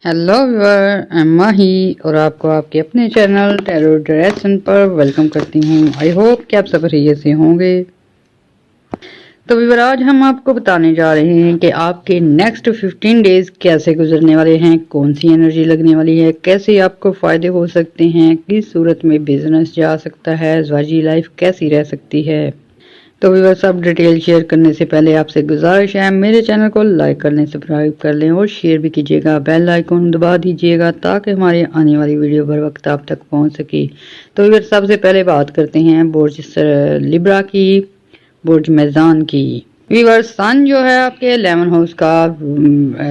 Hello viewer, Emma ही और आपको आपके अपने चैनल टैरो डायरेक्शन पर वेलकम करती हूँ। आई होप कि आप सब खैरियत से होंगे। तो व्यूअर, आज हम आपको बताने जा रहे हैं कि आपके नेक्स्ट 15 डेज कैसे गुजरने वाले हैं, कौन सी एनर्जी लगने वाली है, कैसे आपको फ़ायदे हो सकते हैं, किस सूरत में बिजनेस जा सकता है, ज़वाजी लाइफ कैसी रह सकती है। तो व्यूअर, सब डिटेल शेयर करने से पहले आपसे गुजारिश है मेरे चैनल को लाइक कर लें, सब्सक्राइब कर लें और शेयर भी कीजिएगा, बेल आइकन दबा दीजिएगा ताकि हमारी आने वाली वीडियो बर वक्त आप तक पहुंच सके। तो व्यूअर, सबसे पहले बात करते हैं बुर्ज लिब्रा की, बुर्ज मेज़ान की। व्यूअर, सन जो है आपके 11 हाउस का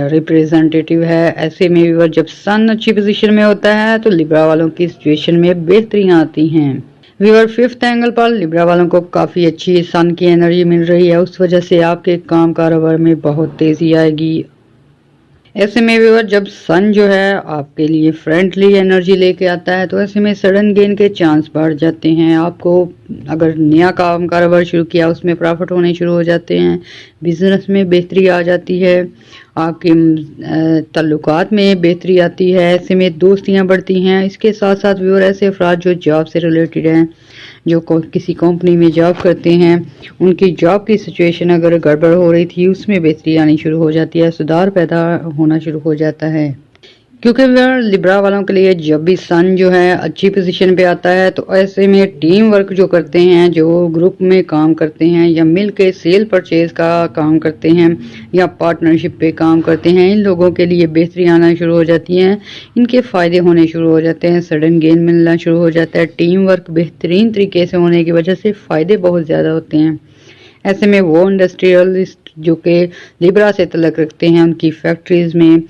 रिप्रेजेंटेटिव है। ऐसे में व्यूअर, जब सन अच्छी पोजीशन में होता है तो लिब्रा वालों की सिचुएशन में बेहतरियां आती हैं। व्यूअर, 5th एंगल पर लिब्रा वालों को काफ़ी अच्छी सन की एनर्जी मिल रही है, उस वजह से आपके काम कारोबार में बहुत तेज़ी आएगी। ऐसे में व्यूअर, जब सन जो है आपके लिए फ्रेंडली एनर्जी लेके आता है तो ऐसे में सडन गेन के चांस बढ़ जाते हैं। आपको अगर नया काम कारोबार शुरू किया उसमें प्रॉफिट होने शुरू हो जाते हैं, बिजनेस में बेहतरी आ जाती है, आपके ताल्लुकात में बेहतरी आती है। ऐसे में दोस्तियां बढ़ती हैं। इसके साथ साथ व्यूअर, ऐसे अफराद जो जॉब से रिलेटेड हैं, जो किसी कंपनी में जॉब करते हैं, उनकी जॉब की सिचुएशन अगर गड़बड़ हो रही थी उसमें बेहतरी आनी शुरू हो जाती है, सुधार पैदा होना शुरू हो जाता है। क्योंकि लिब्रा वालों के लिए जब भी सन जो है अच्छी पोजीशन पे आता है तो ऐसे में टीम वर्क जो करते हैं, जो ग्रुप में काम करते हैं या मिल के सेल परचेज का काम करते हैं या पार्टनरशिप पे काम करते हैं, इन लोगों के लिए बेहतरी आना शुरू हो जाती है, इनके फ़ायदे होने शुरू हो जाते हैं, सडन गेन मिलना शुरू हो जाता है। टीम वर्क बेहतरीन तरीके से होने की वजह से फ़ायदे बहुत ज़्यादा होते हैं। ऐसे में वो इंडस्ट्रियलिस्ट जो कि लिब्रा से तल्लुक़ रखते हैं, उनकी फैक्ट्रीज़ में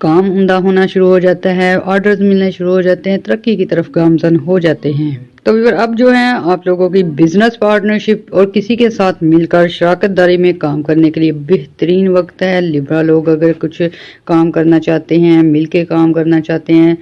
काम उमदा होना शुरू हो जाता है, ऑर्डर्स मिलने शुरू हो जाते हैं, तरक्की की तरफ गामजन हो जाते हैं। तो व्यूअर, अब जो है आप लोगों की बिजनेस पार्टनरशिप और किसी के साथ मिलकर शराकत दारी में काम करने के लिए बेहतरीन वक्त है। लिब्रा लोग अगर कुछ काम करना चाहते हैं, मिल के काम करना चाहते हैं,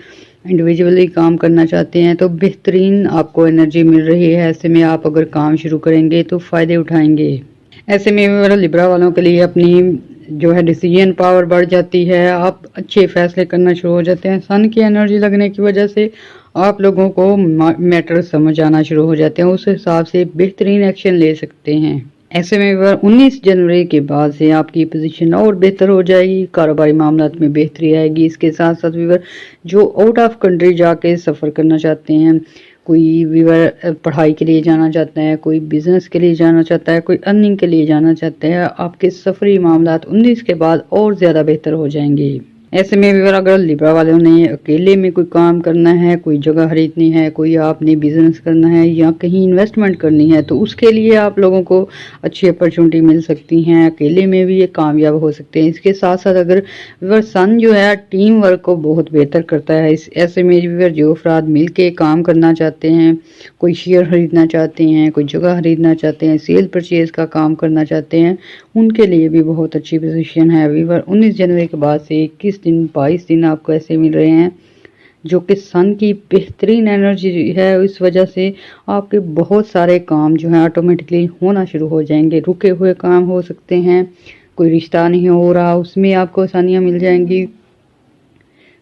इंडिविजुअली काम करना चाहते हैं तो बेहतरीन आपको एनर्जी मिल रही है। ऐसे में आप अगर काम शुरू करेंगे तो फ़ायदे उठाएंगे। ऐसे में लिब्रा वालों के लिए अपनी जो है डिसीजन पावर बढ़ जाती है, आप अच्छे फैसले करना शुरू हो जाते हैं। सन की एनर्जी लगने की वजह से आप लोगों को मैटर समझ आना शुरू हो जाते हैं, उस हिसाब से बेहतरीन एक्शन ले सकते हैं। ऐसे में 19 जनवरी के बाद से आपकी पोजीशन और बेहतर हो जाएगी, कारोबारी मामलात में बेहतरी आएगी। इसके साथ साथ व्यूअर, जो आउट ऑफ कंट्री जाके सफ़र करना चाहते हैं, कोई व्यूअर पढ़ाई के लिए जाना चाहता है, कोई बिजनेस के लिए जाना चाहता है, कोई अर्निंग के लिए जाना चाहता है, आपके सफरी मामलात 19 के बाद और ज़्यादा बेहतर हो जाएंगे। ऐसे में व्यूअर, अगर लिब्रा वालों ने अकेले में कोई काम करना है, कोई जगह खरीदनी है, कोई आपने बिजनेस करना है या कहीं इन्वेस्टमेंट करनी है तो उसके लिए आप लोगों को अच्छी अपॉर्चुनिटी मिल सकती हैं, अकेले में भी ये कामयाब हो सकते हैं। इसके साथ साथ अगर व्यूअर, सन जो है टीम वर्क को बहुत बेहतर करता है। ऐसे में व्यूअर, जो अफराद मिल के काम करना चाहते हैं, कोई शेयर खरीदना चाहते हैं, कोई जगह खरीदना चाहते हैं, सेल परचेज का काम करना चाहते हैं, उनके लिए भी बहुत अच्छी पोजीशन है। व्यूअर, 19 जनवरी के बाद से 21 दिन 22 दिन आपको ऐसे मिल रहे हैं जो कि सन की बेहतरीन एनर्जी है। इस वजह से आपके बहुत सारे काम जो हैं ऑटोमेटिकली होना शुरू हो जाएंगे। रुके हुए काम हो सकते हैं, कोई रिश्ता नहीं हो रहा उसमें आपको आसानियाँ मिल जाएंगी,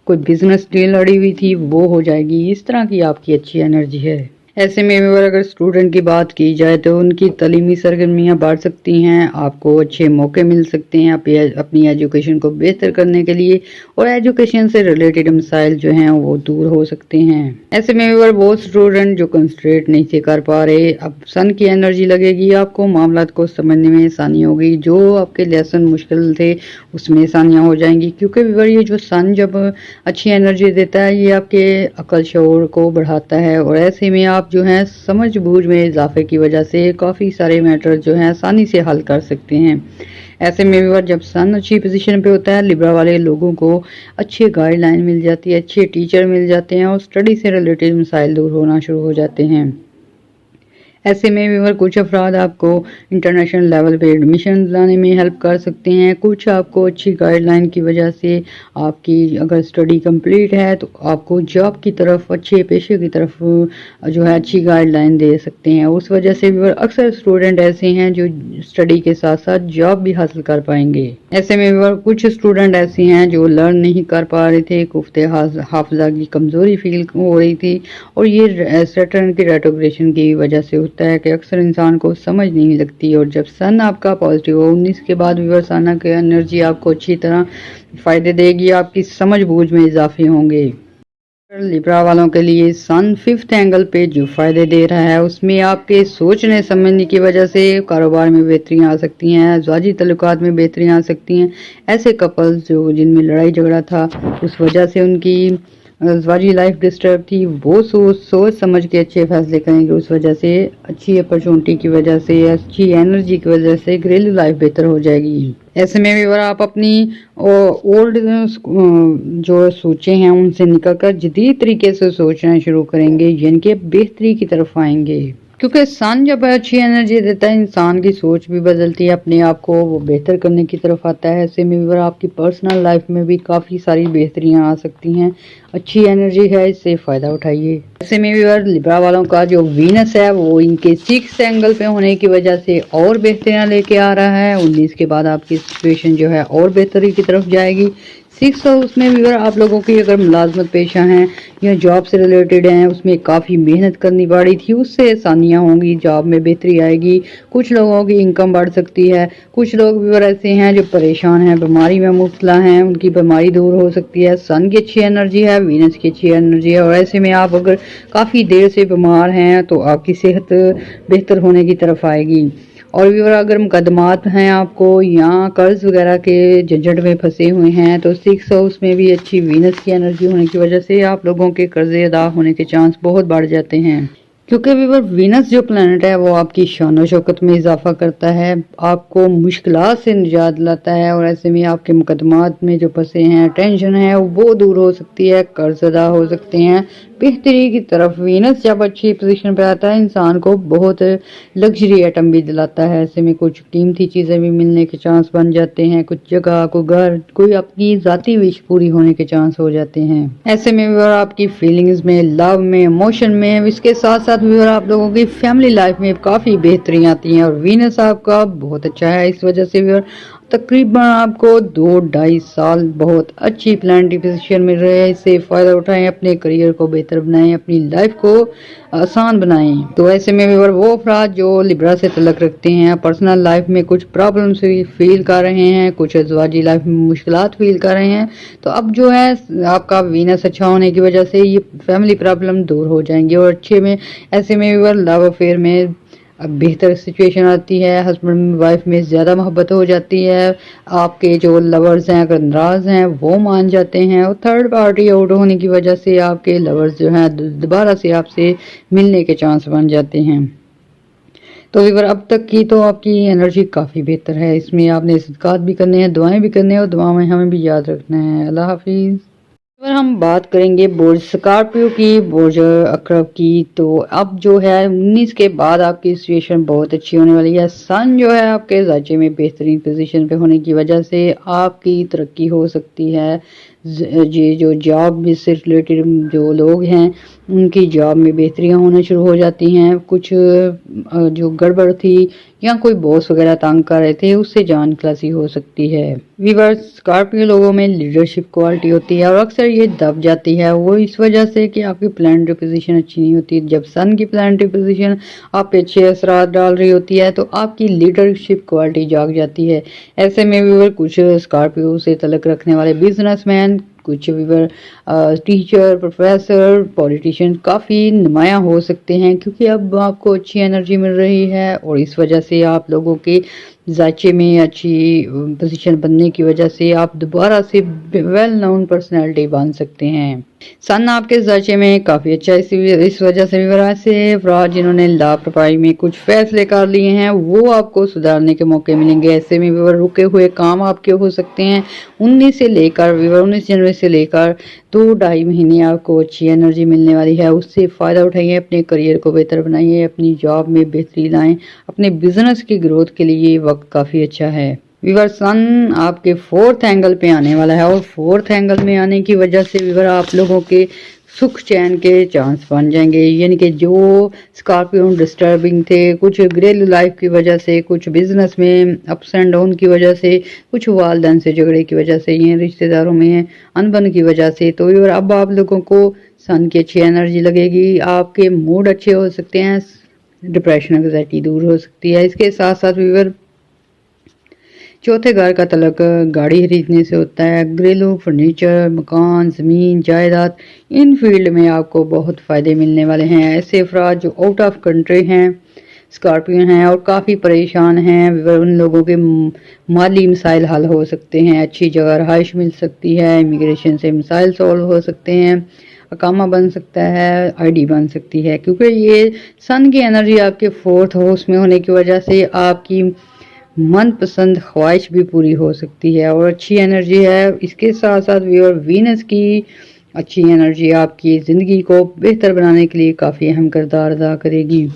कोई बिजनेस डील अड़ी हुई थी वो हो जाएगी। इस तरह की आपकी अच्छी एनर्जी है। ऐसे में अगर स्टूडेंट की बात की जाए तो उनकी तलीमी सरगर्मियाँ बढ़ सकती हैं, आपको अच्छे मौके मिल सकते हैं अपनी एजुकेशन को बेहतर करने के लिए, और एजुकेशन से रिलेटेड मसाइल जो हैं वो दूर हो सकते हैं। ऐसे में वो स्टूडेंट जो कंसंट्रेट नहीं थे कर पा रहे, अब सन की एनर्जी लगेगी, आपको मामलात को समझने में आसानी होगी, जो आपके लेसन मुश्किल थे उसमें आसानियाँ हो जाएंगी। क्योंकि ये जो सन जब अच्छी एनर्जी देता है ये आपके अकल शऊर को बढ़ाता है, और ऐसे में आप जो हैं समझ बूझ में इजाफे की वजह से काफ़ी सारे मैटर जो हैं आसानी से हल कर सकते हैं। ऐसे में भी जब सन अच्छी पोजीशन पे होता है, लिब्रा वाले लोगों को अच्छी गाइडलाइन मिल जाती है, अच्छे टीचर मिल जाते हैं और स्टडी से रिलेटेड मसाइल दूर होना शुरू हो जाते हैं। ऐसे में व्यूअर कुछ अफराद आपको इंटरनेशनल लेवल पे एडमिशन दिलाने में हेल्प कर सकते हैं। कुछ आपको अच्छी गाइडलाइन की वजह से आपकी अगर स्टडी कंप्लीट है तो आपको जॉब की तरफ, अच्छे पेशे की तरफ जो है अच्छी गाइडलाइन दे सकते हैं। उस वजह से व्यूअर अक्सर स्टूडेंट ऐसे हैं जो स्टडी के साथ साथ जॉब भी हासिल कर पाएंगे। ऐसे में व्यूअर कुछ स्टूडेंट ऐसे हैं जो लर्न नहीं कर पा रहे थे, कुफ्ते हाफजा की कमज़ोरी फील हो रही थी, और ये सैटर्न की रेट्रोग्रेशन की वजह से होता है कि अक्सर इंसान को समझ नहीं लगती। और जब सन आपका पॉजिटिव हो 19 के बाद व्यूअर सन की एनर्जी आपको अच्छी तरह फ़ायदे देगी, आपकी समझ बूझ में इजाफे होंगे। लिब्रा वालों के लिए सन 5th एंगल पे जो फायदे दे रहा है उसमें आपके सोचने समझने की वजह से कारोबार में बेहतरियां आ सकती हैं, ज़वाजी तल्लुकात में बेहतरियां आ सकती हैं। ऐसे कपल्स जो जिनमें लड़ाई झगड़ा था उस वजह से उनकी ज़वाजी लाइफ डिस्टर्ब थी, वो सोच समझ के अच्छे फैसले करेंगे। उस वजह से अच्छी अपॉर्चुनिटी की वजह से, अच्छी एनर्जी की वजह से घरेलू लाइफ बेहतर हो जाएगी। ऐसे में भी अगर आप अपनी ओल्ड जो सोचे हैं उनसे निकलकर जदीद तरीके से सोचना शुरू करेंगे, यानी कि बेहतरी की तरफ आएंगे। क्योंकि सन जब अच्छी एनर्जी देता है इंसान की सोच भी बदलती है, अपने आप को वो बेहतर करने की तरफ आता है। ऐसे में भी आपकी पर्सनल लाइफ में भी काफ़ी सारी बेहतरियां आ सकती हैं। अच्छी एनर्जी है, इससे फ़ायदा उठाइए। ऐसे में भी लिब्रा वालों का जो वीनस है वो इनके 6th एंगल पे होने की वजह से और बेहतरियां लेके आ रहा है। 19 के बाद आपकी सिचुएशन जो है और बेहतरी की तरफ जाएगी। 6th हाउस में भी अगर आप लोगों की अगर मुलाजमत पेशा हैं या जॉब से रिलेटेड हैं, उसमें काफ़ी मेहनत करनी पड़ी थी, उससे आसानियां होंगी, जॉब में बेहतरी आएगी। कुछ लोगों की इनकम बढ़ सकती है। कुछ लोग भी ऐसे हैं जो परेशान हैं, बीमारी में मुब्तला हैं, उनकी बीमारी दूर हो सकती है। सन की अच्छी एनर्जी है, वीनस की अच्छी एनर्जी है, और ऐसे में आप अगर काफ़ी देर से बीमार हैं तो आपकी सेहत बेहतर होने की तरफ आएगी। और भी अगर मुकदमात हैं आपको या कर्ज वगैरह के झंझट में फंसे हुए हैं तो 6th हाउस में भी अच्छी वीनस की एनर्जी होने की वजह से आप लोगों के कर्जे अदा होने के चांस बहुत बढ़ जाते हैं। क्योंकि व्यूअर वीनस जो प्लैनेट है वो आपकी शान शौकत में इजाफा करता है, आपको मुश्किलात से निजात दिलाता है, और ऐसे में आपके मुकदमात में जो फंसे हैं, टेंशन है, वो दूर हो सकती है, कर्ज अदा हो सकते हैं, बेहतरी की तरफ। वीनस जब अच्छी पोजीशन पे आता है इंसान को बहुत लग्जरी आइटम भी दिलाता है। ऐसे में कुछ कीमती चीज़ें भी मिलने के चांस बन जाते हैं, कुछ जगह, कोई घर, कोई अपनी ज़ाती विश पूरी होने के चांस हो जाते हैं। ऐसे में व्यूअर आपकी फीलिंग्स में, लव में, इमोशन में, इसके साथ साथ व्यूअर आप लोगों की फैमिली लाइफ में काफ़ी बेहतरी आती हैं। और वीनस आपका बहुत अच्छा है, इस वजह से व्यूअर तकरीबन आपको 2-2.5 साल बहुत अच्छी प्लानिटरी पोजीशन मिल रही है। इससे फ़ायदा उठाएं, अपने करियर को बेहतर बनाएं, अपनी लाइफ को आसान बनाएं। तो ऐसे में भी वो अफराद जो लिब्रा से तल्लुक़ रखते हैं, पर्सनल लाइफ में कुछ प्रॉब्लम्स फील कर रहे हैं, कुछ ज़वाजी लाइफ में मुश्किलात फील कर रहे हैं, तो अब जो है आपका वीनस अच्छा होने की वजह से ये फैमिली प्रॉब्लम दूर हो जाएंगे। और अच्छे में ऐसे में भी लव अफेयर में अब बेहतर सिचुएशन आती है, हस्बैंड वाइफ में ज़्यादा मोहब्बत हो जाती है, आपके जो लवर्स हैं अगर नाराज़ हैं वो मान जाते हैं, और थर्ड पार्टी आउट होने की वजह से आपके लवर्स जो हैं दोबारा से आपसे मिलने के चांस बन जाते हैं। तो व्यूअर अब तक की तो आपकी एनर्जी काफ़ी बेहतर है, इसमें आपने सदकात भी करने हैं, दुआएं भी करने हैं, और दुआ में हमें भी याद रखना है। अल्लाह हाफिज़। अगर हम बात करेंगे बुर्ज स्कॉर्पियो की, बुर्ज अकरब की, तो अब जो है 19 के बाद आपकी सिचुएशन बहुत अच्छी होने वाली है। सन जो है आपके ज़ाचे में बेहतरीन पोजीशन पे होने की वजह से आपकी तरक्की हो सकती है। ये जो जॉब से रिलेटेड जो लोग हैं उनकी जॉब में बेहतरियाँ होना शुरू हो जाती हैं। कुछ जो गड़बड़ थी या कोई बॉस वगैरह तंग कर रहे थे उससे जान खलासी हो सकती है। व्यूअर्स स्कॉर्पियो लोगों में लीडरशिप क्वालिटी होती है और अक्सर ये दब जाती है, वो इस वजह से कि आपकी प्लानिटरी पोजीशन अच्छी नहीं होती। जब सन की प्लानिटरी पोजीशन आप पे अच्छे असरात डाल रही होती है तो आपकी लीडरशिप क्वालिटी जाग जाती है। ऐसे में व्यूअर कुछ स्कॉर्पियो से तल्लुक़ रखने वाले बिजनेसमैन, कुछ व्यूअर टीचर, प्रोफेसर, पॉलिटिशियन काफ़ी नुमायाँ हो सकते हैं, क्योंकि अब आपको अच्छी एनर्जी मिल रही है और इस वजह से आप लोगों के जायचे में अच्छी पोजीशन बनने की वजह से आप दोबारा से वेल नोन पर्सनैलिटी बन सकते हैं। सन आपके जायचे में काफ़ी अच्छा इस वजह से विवराज से अफराद जिन्होंने लापरवाही में कुछ फैसले कर लिए हैं वो आपको सुधारने के मौके मिलेंगे। ऐसे में विवर रुके हुए काम आपके हो सकते हैं। 19 जनवरी से लेकर 2-2.5 महीने आपको अच्छी एनर्जी मिलने वाली है। उससे फ़ायदा उठाइए, अपने करियर को बेहतर बनाइए, अपनी जॉब में बेहतरी लाएं, अपने बिजनेस की ग्रोथ के लिए ये वक्त काफ़ी अच्छा है। विवर सन आपके 4th एंगल पे आने वाला है और 4th एंगल में आने की वजह से विवर आप लोगों के सुख चैन के चांस बन जाएंगे। यानी कि जो स्कॉर्पियो डिस्टर्बिंग थे, कुछ घरेलू लाइफ की वजह से, कुछ बिजनेस में अप्स एंड डाउन की वजह से, कुछ वालदैन से झगड़े की वजह से, ये रिश्तेदारों में अनबन की वजह से, तो विवर अब आप लोगों को सन की अच्छी एनर्जी लगेगी। आपके मूड अच्छे हो सकते हैं, डिप्रेशन एंग्जाइटी दूर हो सकती है। इसके साथ साथ विवर चौथे घर का तलक गाड़ी खरीदने से होता है। घरेलू फर्नीचर, मकान, ज़मीन, जायदाद, इन फील्ड में आपको बहुत फ़ायदे मिलने वाले हैं। ऐसे अफराद जो आउट ऑफ कंट्री हैं, स्कॉर्पियो हैं और काफ़ी परेशान हैं, उन लोगों के माली मसाइल हल हो सकते हैं, अच्छी जगह रहाइश मिल सकती है, इमिग्रेशन से मसाइल सॉल्व हो सकते हैं, अकामा बन सकता है, आईडी बन सकती है। क्योंकि ये सन की एनर्जी आपके 4th हाउस में होने की वजह से आपकी मनपसंद ख्वाहिश भी पूरी हो सकती है और अच्छी एनर्जी है। इसके साथ साथ वीनस की अच्छी एनर्जी आपकी ज़िंदगी को बेहतर बनाने के लिए काफ़ी अहम किरदार अदा करेगी।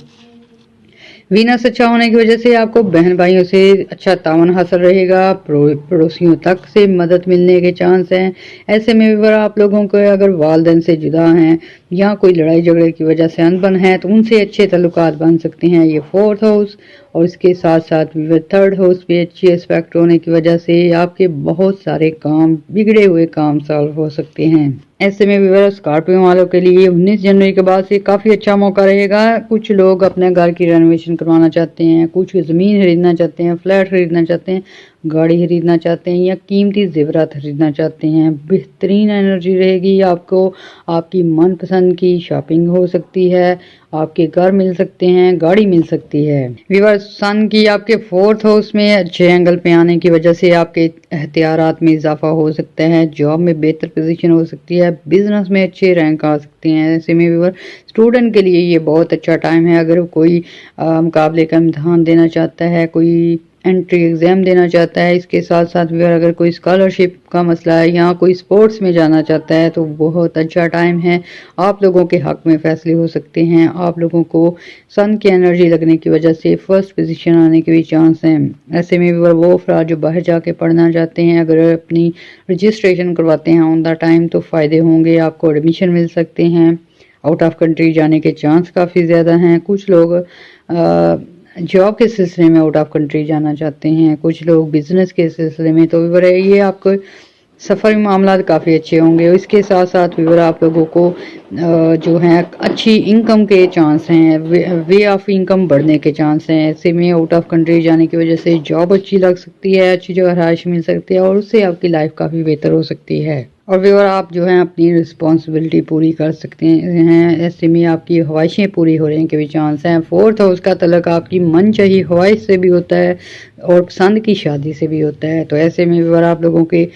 वीनस अच्छा होने की वजह से आपको बहन भाइयों से अच्छा तावन हासिल रहेगा, पड़ोसियों तक से मदद मिलने के चांस हैं। ऐसे में भी आप लोगों को अगर वालदैन से जुदा हैं या कोई लड़ाई झगड़े की वजह से अनबन है तो उनसे अच्छे ताल्लुकात बन सकते हैं। ये 4th हाउस और इसके साथ साथ भी 3rd हाउस पे अच्छी एस्पेक्ट होने की वजह से आपके बहुत सारे काम, बिगड़े हुए काम सॉल्व हो सकते हैं। ऐसे में भी स्कॉर्पियो वालों के लिए 19 जनवरी के बाद से काफ़ी अच्छा मौका रहेगा। कुछ लोग अपने घर की रेनोवेशन करवाना चाहते हैं, कुछ ज़मीन खरीदना चाहते हैं, फ्लैट खरीदना चाहते हैं, गाड़ी खरीदना चाहते हैं या कीमती ज़ेवरात खरीदना चाहते हैं। बेहतरीन एनर्जी रहेगी आपको, आपकी मनपसंद की शॉपिंग हो सकती है, आपके घर मिल सकते हैं, गाड़ी मिल सकती है। व्यूअर्स, सन की आपके 4th हाउस में अच्छे एंगल पे आने की वजह से आपके एहतियारात में इजाफा हो सकता है, जॉब में बेहतर पोजीशन हो सकती है, बिजनेस में अच्छे रैंक आ सकते हैं। ऐसे में व्यूअर स्टूडेंट के लिए ये बहुत अच्छा टाइम है। अगर कोई मुकाबले का इम्तहान देना चाहता है, कोई एंट्री एग्ज़ाम देना चाहता है, इसके साथ साथ भी अगर कोई स्कॉलरशिप का मसला है या कोई स्पोर्ट्स में जाना चाहता है तो बहुत अच्छा टाइम है। आप लोगों के हक में फैसले हो सकते हैं। आप लोगों को सन की एनर्जी लगने की वजह से फर्स्ट पोजीशन आने के भी चांस हैं। ऐसे में भी वो अफराद जो बाहर जाके पढ़ना चाहते हैं, अगर अपनी रजिस्ट्रेशन करवाते हैं ऑन द टाइम तो फ़ायदे होंगे, आपको एडमिशन मिल सकते हैं। आउट ऑफ कंट्री जाने के चांस काफ़ी ज़्यादा हैं। कुछ लोग जॉब के सिलसिले में आउट ऑफ कंट्री जाना चाहते हैं, कुछ लोग बिजनेस के सिलसिले में, तो विवर ये आपको सफ़र मामला काफ़ी अच्छे होंगे। इसके साथ साथ विवर आप लोगों को जो है अच्छी इनकम के चांस हैं, वे ऑफ इनकम बढ़ने के चांस हैं। ऐसे में आउट ऑफ कंट्री जाने की वजह से जॉब अच्छी लग सकती है, अच्छी जगह रहाइश मिल सकती है और उससे आपकी लाइफ काफ़ी बेहतर हो सकती है। और व्यूअर आप जो है अपनी रिस्पॉन्सिबिलिटी पूरी कर सकते हैं। ऐसे में आपकी ख्वाहिशें पूरी हो रही के भी चांस हैं। 4th हाउस का तलक आपकी मनचाही ख्वाहिश से भी होता है और पसंद की शादी से भी होता है। तो ऐसे में व्यूअर आप लोगों के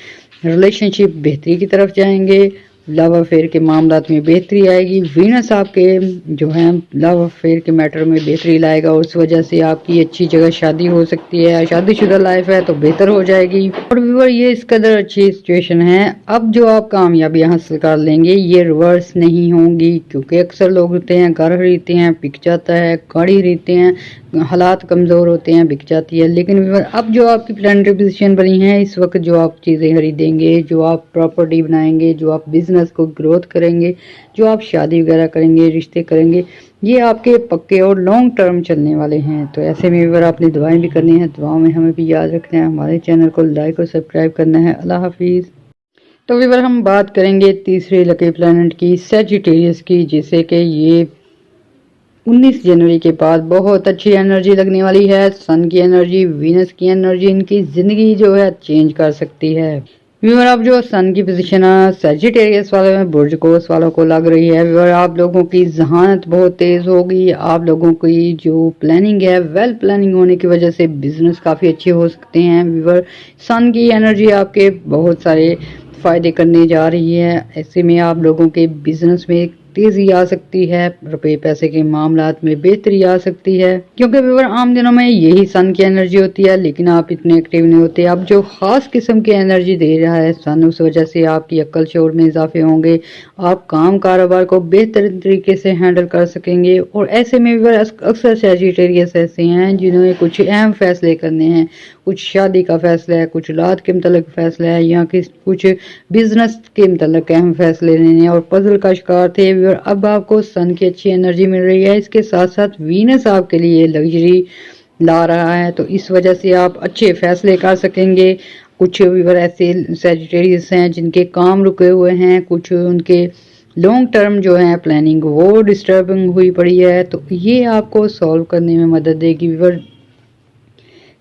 रिलेशनशिप बेहतरी की तरफ जाएंगे, लव अफेयर के मामलात में बेहतरी आएगी। वीनस आपके जो है लव अफेयर के मैटर में बेहतरी लाएगा और उस वजह से आपकी अच्छी जगह शादी हो सकती है। शादीशुदा लाइफ है तो बेहतर हो जाएगी। और व्यूअर ये इस कदर अच्छी सिचुएशन है, अब जो आप कामयाबी हासिल कर लेंगे ये रिवर्स नहीं होंगी, क्योंकि अक्सर लोग होते हैं घर खरीदते हैं बिक जाता है, गाड़ी खरीदते हैं हालात कमज़ोर होते हैं बिक जाती है। लेकिन अब जो आपकी प्लानिटरी पोजीशन बनी है, इस वक्त जो आप चीज़ें खरीदेंगे, जो आप प्रॉपर्टी बनाएंगे, जो आप बिजनेस को ग्रोथ करेंगे, जो आप शादी वगैरह करेंगे, रिश्ते करेंगे, ये आपके पक्के और लॉन्ग टर्म चलने वाले हैं। तो ऐसे में अगर आपने दुआएं भी करनी है, दुआओं में हमें भी याद रखना है, हमारे चैनल को लाइक और सब्सक्राइब करना है। अल्लाह हाफिज़। तो व्यूअर हम बात करेंगे तीसरे लकी प्लैनेट की, सैजिटेरियस की, जिसे कि ये 19 जनवरी के बाद बहुत अच्छी एनर्जी लगने वाली है। सन की एनर्जी, वीनस की एनर्जी इनकी ज़िंदगी जो है चेंज कर सकती है। व्यूअर अब जो सन की पोजीशन सैजिटेरियस वाले में बुर्ज कोस वालों को लग रही है, व्यूअर आप लोगों की जहानत बहुत तेज होगी। आप लोगों की जो प्लानिंग है, वेल प्लानिंग होने की वजह से बिजनेस काफी अच्छे हो सकते हैं। व्यूअर सन की एनर्जी आपके बहुत सारे फायदे करने जा रही है। ऐसे में आप लोगों के बिजनेस में तेजी आ सकती है, रुपए पैसे के मामलात में बेहतरी आ सकती है, क्योंकि व्यूअर आम दिनों में यही सन की एनर्जी होती है, लेकिन आप इतने एक्टिव नहीं होते। अब जो खास किस्म की एनर्जी दे रहा है सन, उस वजह से आपकी अक्ल शौर में इजाफे होंगे। आप काम कारोबार को बेहतर तरीके से हैंडल कर सकेंगे। और ऐसे में व्यूअर अक्सर सैजिटेरियस ऐसे हैं जिन्होंने कुछ अहम फैसले करने हैं, कुछ शादी का फैसला है, कुछ औलाद के मतलब फैसला है, या कुछ बिजनेस के मतलब अहम फैसले लेने और पजल का शिकार थे। और अब आपको सन की अच्छी एनर्जी मिल रही है, इसके साथ साथ वीनस आपके लिए लग्जरी ला रहा है, तो इस वजह से आप अच्छे फैसले कर सकेंगे। कुछ व्यूअर ऐसे सैजिटेरियस हैं जिनके काम रुके हुए हैं, कुछ उनके लॉन्ग टर्म जो है प्लानिंग वो डिस्टर्बिंग हुई पड़ी है, तो ये आपको सॉल्व करने में मदद देगी। व्यूअर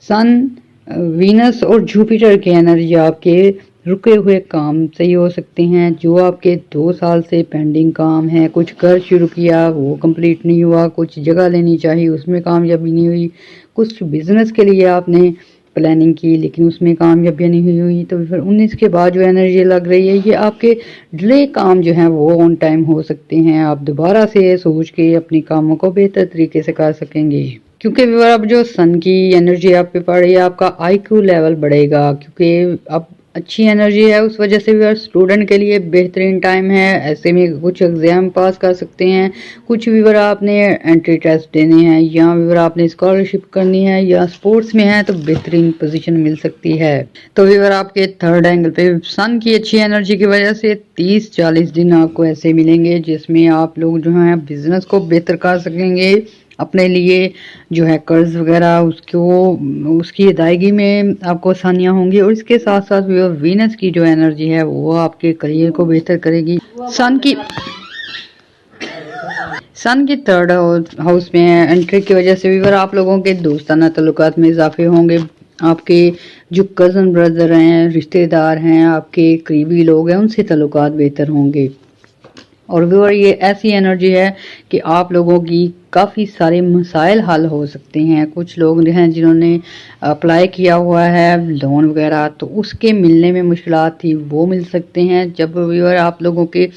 सन, वीनस और जुपिटर की एनर्जी आपके रुके हुए काम सही हो सकते हैं। जो आपके 2 साल से पेंडिंग काम है, कुछ कर शुरू किया वो कंप्लीट नहीं हुआ, कुछ जगह लेनी चाहिए उसमें कामयाबी नहीं हुई, कुछ बिजनेस के लिए आपने प्लानिंग की लेकिन उसमें कामयाबी नहीं हुई, तो फिर 19 के बाद जो एनर्जी लग रही है, ये आपके डिले काम जो है वो ऑन टाइम हो सकते हैं। आप दोबारा से सोच के अपनी कामों को बेहतर तरीके से कर सकेंगे, क्योंकि व्यूअर अब जो सन की एनर्जी आप पे पड़ रही है, आपका आईक्यू लेवल बढ़ेगा, क्योंकि अब अच्छी एनर्जी है, उस वजह से व्यूअर स्टूडेंट के लिए बेहतरीन टाइम है। ऐसे में कुछ एग्जाम पास कर सकते हैं, कुछ व्यूअर आपने एंट्री टेस्ट देने हैं, या व्यूअर आपने स्कॉलरशिप करनी है, या स्पोर्ट्स में है तो बेहतरीन पोजीशन मिल सकती है। तो व्यूअर आपके थर्ड एंगल पे सन की अच्छी एनर्जी की वजह से 30-40 दिन आपको ऐसे मिलेंगे जिसमें आप लोग जो है बिजनेस को बेहतर कर सकेंगे। अपने लिए जो है कर्ज वगैरह उसकी अदायगी में आपको आसानियां होंगी। और इसके साथ साथ वीनस की जो एनर्जी है वो आपके करियर को बेहतर करेगी। सन की थर्ड हाउस में एंट्री की वजह से भी आप लोगों के दोस्ताना ताल्लुकात में इजाफे होंगे। आपके जो कज़न ब्रदर हैं, रिश्तेदार हैं, आपके करीबी लोग हैं, उनसे ताल्लुकात बेहतर होंगे। और व्यूअर ये ऐसी एनर्जी है कि आप लोगों की काफ़ी सारे मसाइल हल हो सकते हैं। कुछ लोग हैं जिन्होंने अप्लाई किया हुआ है लोन वगैरह, तो उसके मिलने में मुश्किलात थी वो मिल सकते हैं। जब व्यूअर आप लोगों के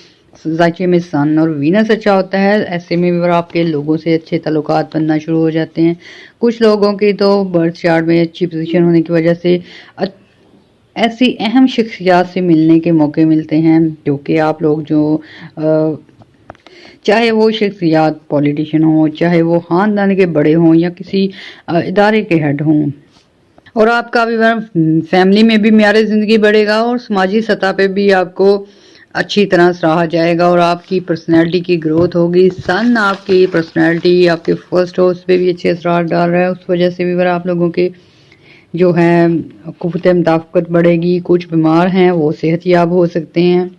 ज़ायके में सन और वीनस अच्छा होता है, ऐसे में व्यूअर आपके लोगों से अच्छे ताल्लुकात बनना शुरू हो जाते हैं। कुछ लोगों की तो बर्थ चार्ट में अच्छी पोजीशन होने की वजह से ऐसी अहम शख्सियात से मिलने के मौके मिलते हैं, क्योंकि आप लोग जो चाहे वो शख्सियात पॉलिटिशियन हो, चाहे वो ख़ानदान के बड़े हों, या किसी इदारे के हेड हों, और आपका भी फैमिली में भी म्यार ज़िंदगी बढ़ेगा और समाजी सतह पे भी आपको अच्छी तरह सराहा जाएगा और आपकी पर्सनैलिटी की ग्रोथ होगी। सन आपकी पर्सनैलिटी आपके फर्स्ट हाउस पे भी अच्छे असरार डाल रहा है, उस वजह से भी आप लोगों के जो है कुव्वत मुताफ़क़त बढ़ेगी। कुछ बीमार हैं वो सेहतयाब हो सकते हैं।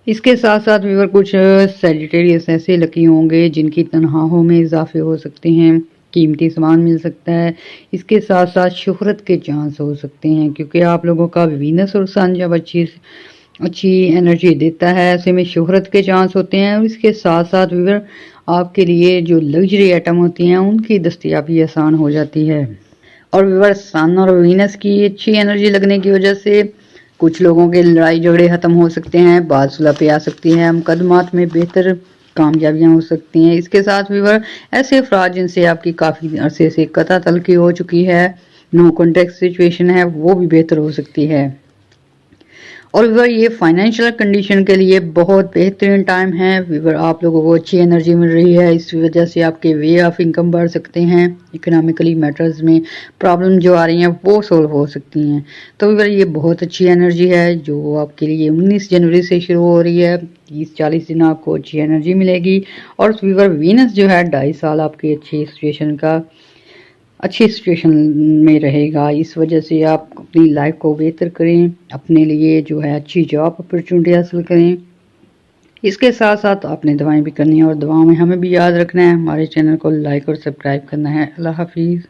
इसके साथ साथ व्यूअर कुछ सैजिटेरियस ऐसे लकी होंगे जिनकी तनख्वाहों में इजाफे हो सकते हैं, कीमती सामान मिल सकता है। इसके साथ साथ शोहरत के चांस हो सकते हैं, क्योंकि आप लोगों का वीनस और सन जब अच्छी एनर्जी देता है, ऐसे में शोहरत के चांस होते हैं। और इसके साथ साथ व्यूअर आपके लिए जो लग्जरी आइटम होती हैं उनकी दस्तयाबी आसान हो जाती है। और व्यूअर सन और वीनस की अच्छी एनर्जी लगने की वजह से कुछ लोगों के लड़ाई झगड़े ख़त्म हो सकते हैं, बात सुलह पे आ सकती है, मुकदमात में बेहतर कामयाबियां हो सकती हैं। इसके साथ व्यूअर ऐसे अफराद जिनसे आपकी काफ़ी अरसे से कता तलकी हो चुकी है, नो कॉन्टेक्ट सिचुएशन है, वो भी बेहतर हो सकती है। और व्यूअर ये फाइनेंशियल कंडीशन के लिए बहुत बेहतरीन टाइम है। व्यूअर आप लोगों को अच्छी एनर्जी मिल रही है, इस वजह से आपके वे ऑफ इनकम बढ़ सकते हैं। इकोनॉमिकली मैटर्स में प्रॉब्लम जो आ रही हैं वो सोल्व हो सकती हैं। तो व्यूअर ये बहुत अच्छी एनर्जी है जो आपके लिए 19 जनवरी से शुरू हो रही है। 30-40 दिन आपको अच्छी एनर्जी मिलेगी। और व्यूअर वीनस जो है 2.5 साल आपकी अच्छी सिचुएशन में रहेगा। इस वजह से आप अपनी लाइफ को बेहतर करें, अपने लिए जो है अच्छी जॉब अपॉर्चुनिटी हासिल करें। इसके साथ साथ आपने दवाएं भी करनी है, और दवाओं में हमें भी याद रखना है, हमारे चैनल को लाइक और सब्सक्राइब करना है। अल्लाह हाफिज़।